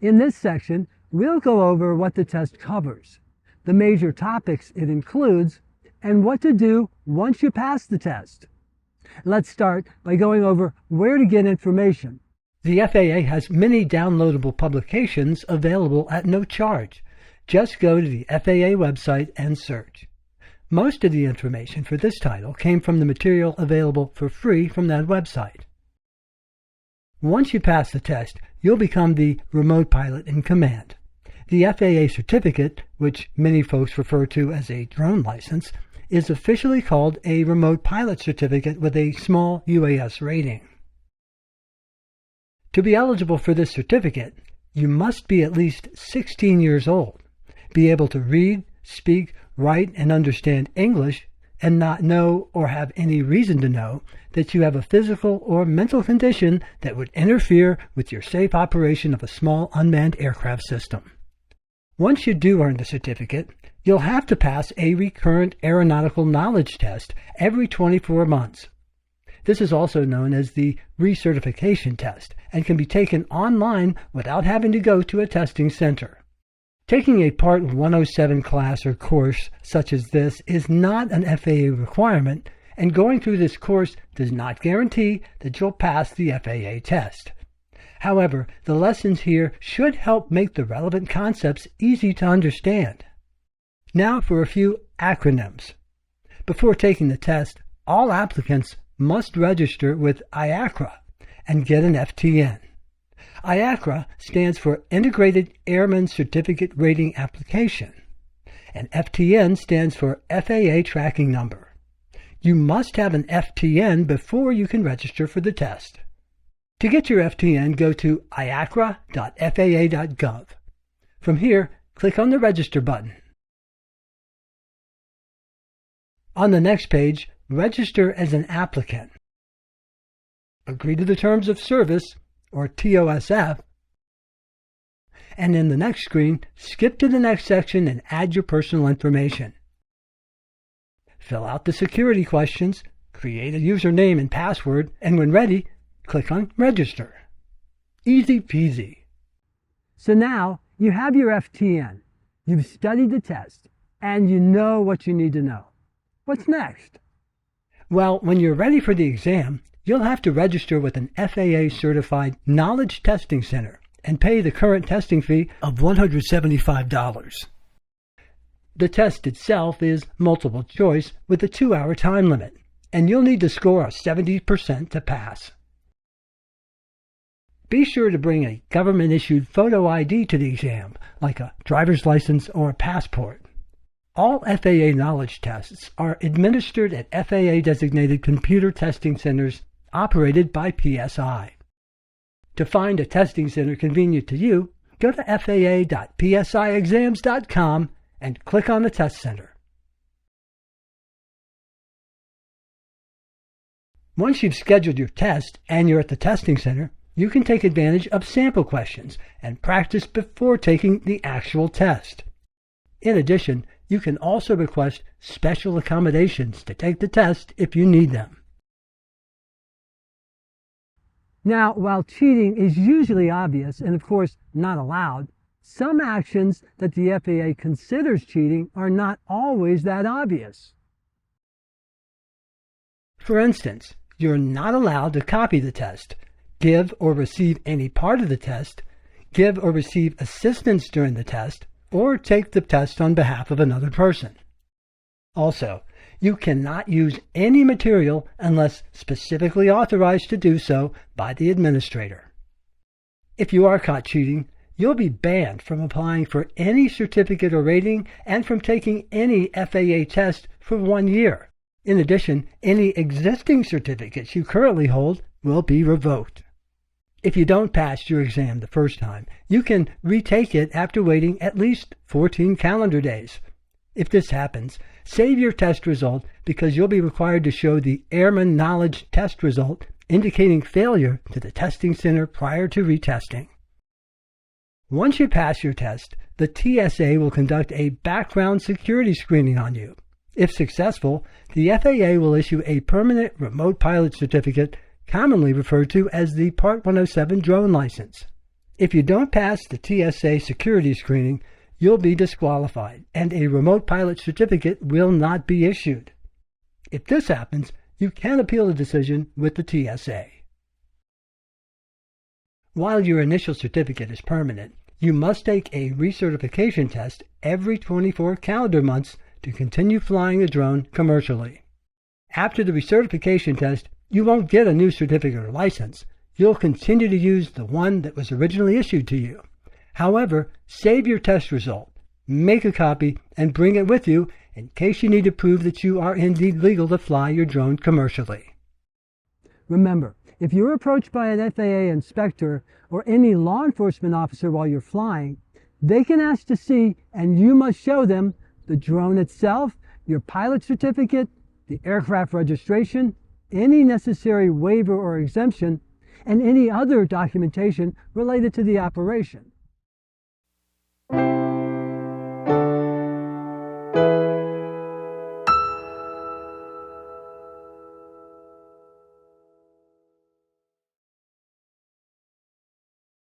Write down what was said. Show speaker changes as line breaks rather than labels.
In this section, we'll go over what the test covers, the major topics it includes, and what to do once you pass the test. Let's start by going over where to get information. The FAA has many downloadable publications available at no charge. Just go to the FAA website and search. Most of the information for this title came from the material available for free from that website. Once you pass the test, you'll become the remote pilot in command. The FAA certificate, which many folks refer to as a drone license, is officially called a remote pilot certificate with a small UAS rating. To be eligible for this certificate, you must be at least 16 years old, be able to read, speak, write, and understand English, and not know or have any reason to know that you have a physical or mental condition that would interfere with your safe operation of a small unmanned aircraft system. Once you do earn the certificate, you'll have to pass a recurrent aeronautical knowledge test every 24 months. This is also known as the recertification test and can be taken online without having to go to a testing center. Taking a Part 107 class or course such as this is not an FAA requirement, and going through this course does not guarantee that you'll pass the FAA test. However, the lessons here should help make the relevant concepts easy to understand. Now for a few acronyms. Before taking the test, all applicants must register with IACRA and get an FTN. IACRA stands for Integrated Airman Certificate Rating Application, and FTN stands for FAA Tracking Number. You must have an FTN before you can register for the test. To get your FTN, go to iacra.faa.gov. From here, click on the Register button. On the next page, register as an applicant. Agree to the Terms of Service, or TOSF, and in the next screen, skip to the next section and add your personal information. Fill out the security questions, create a username and password, and when ready, click on Register. Easy peasy. So now you have your FTN, you've studied the test, and you know what you need to know. What's next? Well, when you're ready for the exam, you'll have to register with an FAA-certified knowledge testing center and pay the current testing fee of $175. The test itself is multiple choice with a 2-hour time limit, and you'll need to score a 70% to pass. Be sure to bring a government-issued photo ID to the exam, like a driver's license or passport. All FAA knowledge tests are administered at FAA-designated computer testing centers operated by PSI. To find a testing center convenient to you, go to faa.psiexams.com and click on the test center. Once you've scheduled your test and you're at the testing center, you can take advantage of sample questions and practice before taking the actual test. In addition, you can also request special accommodations to take the test if you need them. Now, while cheating is usually obvious and of course not allowed, some actions that the FAA considers cheating are not always that obvious. For instance, you're not allowed to copy the test, give or receive any part of the test, give or receive assistance during the test, or take the test on behalf of another person. Also, you cannot use any material unless specifically authorized to do so by the administrator. If you are caught cheating, you'll be banned from applying for any certificate or rating and from taking any FAA test for 1 year. In addition, any existing certificates you currently hold will be revoked. If you don't pass your exam the first time, you can retake it after waiting at least 14 calendar days. If this happens, save your test result because you'll be required to show the Airman Knowledge Test result indicating failure to the testing center prior to retesting. Once you pass your test, the TSA will conduct a background security screening on you. If successful, the FAA will issue a permanent remote pilot certificate, commonly referred to as the Part 107 drone license. If you don't pass the TSA security screening, you'll be disqualified, and a remote pilot certificate will not be issued. If this happens, you can appeal the decision with the TSA. While your initial certificate is permanent, you must take a recertification test every 24 calendar months to continue flying a drone commercially. After the recertification test, you won't get a new certificate or license. You'll continue to use the one that was originally issued to you. However, save your test result, make a copy, and bring it with you in case you need to prove that you are indeed legal to fly your drone commercially. Remember, if you're approached by an FAA inspector or any law enforcement officer while you're flying, they can ask to see, and you must show them, the drone itself, your pilot certificate, the aircraft registration, any necessary waiver or exemption, and any other documentation related to the operation.